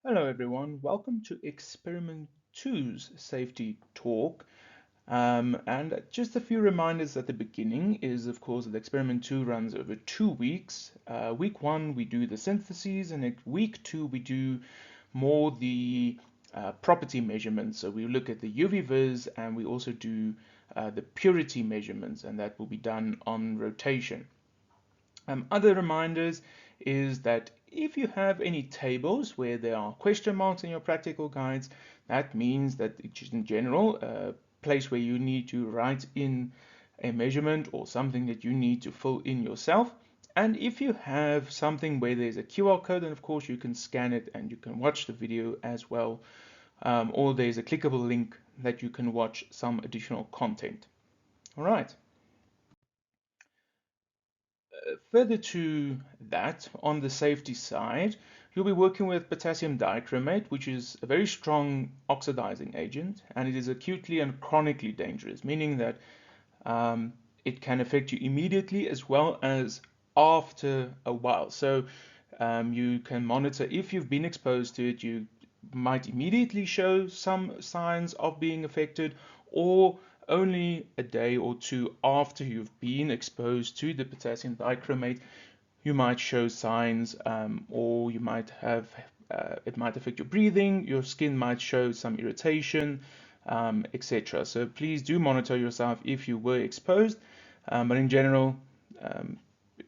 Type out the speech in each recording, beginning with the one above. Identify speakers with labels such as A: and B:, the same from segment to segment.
A: Hello everyone, welcome to Experiment 2's safety talk. And just a few reminders at the beginning is of course that Experiment 2 runs over 2 weeks. Week 1 we do the syntheses, and at week 2 we do more the property measurements. So we look at the UV vis, and we also do the purity measurements, and that will be done on rotation. Other reminders is that if you have any tables where there are question marks in your practical guides, that means that it's in general a place where you need to write in a measurement or something that you need to fill in yourself. And if you have something where there's a QR code, then of course you can scan it and you can watch the video as well. Or there's a clickable link that you can watch some additional content. All right. Further to that, on the safety side, you'll be working with potassium dichromate, which is a very strong oxidizing agent, and it is acutely and chronically dangerous, meaning that it can affect you immediately as well as after a while. So you can monitor if you've been exposed to it. You might immediately show some signs of being affected, or only a day or two after you've been exposed to the potassium dichromate, you might show signs, or you might have it might affect your breathing, your skin might show some irritation, etc. So please do monitor yourself if you were exposed, but in general, um,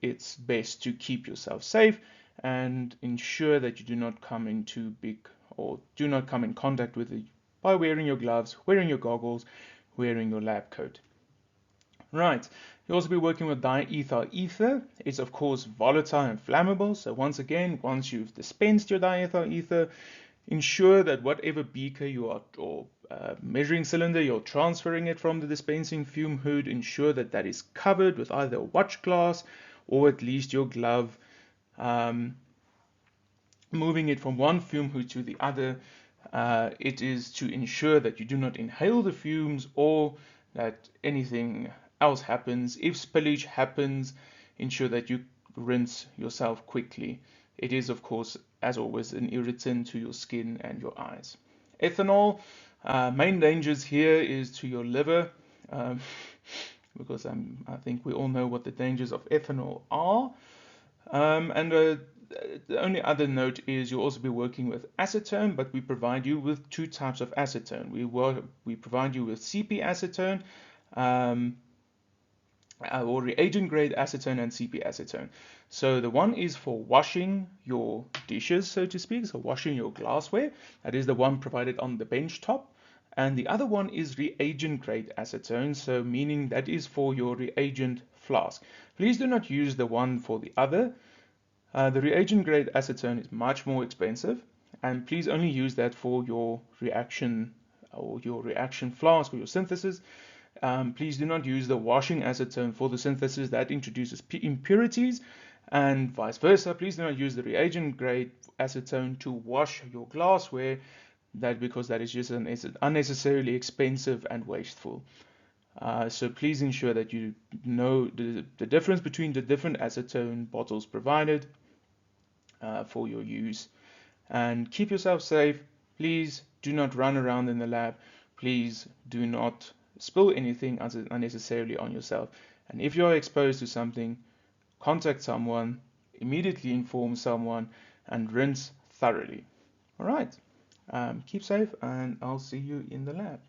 A: it's best to keep yourself safe and ensure that you do not come into big or do not come in contact with it by wearing your gloves, wearing your goggles, wearing your lab coat. Right, you'll also be working with diethyl ether. It's of course volatile and flammable, so once again, once you've dispensed your diethyl ether, ensure that whatever beaker you are or measuring cylinder you're transferring it from the dispensing fume hood, ensure that that is covered with either a watch glass or at least your glove, um, moving it from one fume hood to the other. It is to ensure that you do not inhale the fumes or that anything else happens. If spillage happens, ensure that you rinse yourself quickly. It is, of course, as always, an irritant to your skin and your eyes. Ethanol, main dangers here is to your liver, um, because I think we all know what the dangers of ethanol are. And the only other note is you'll also be working with acetone, but we provide you with two types of acetone. We provide you with CP acetone, um, or reagent grade acetone, and CP acetone. So the one is for washing your dishes, so to speak, so washing your glassware. That is the one provided on the bench top. And the other one is reagent grade acetone, so meaning that is for your reagent flask. Please do not use the one for the other. The reagent grade acetone is much more expensive, and please only use that for your reaction or your reaction flask or your synthesis. Please do not use the washing acetone for the synthesis, that introduces impurities, and vice versa. Please do not use the reagent grade acetone to wash your glassware, because that is just unnecessarily expensive and wasteful. So please ensure that you know the difference between the different acetone bottles provided for your use, and keep yourself safe. Please do not run around in the lab. Please do not spill anything unnecessarily on yourself. And if you're exposed to something, contact someone, immediately inform someone, and rinse thoroughly. All right. Keep safe, and I'll see you in the lab.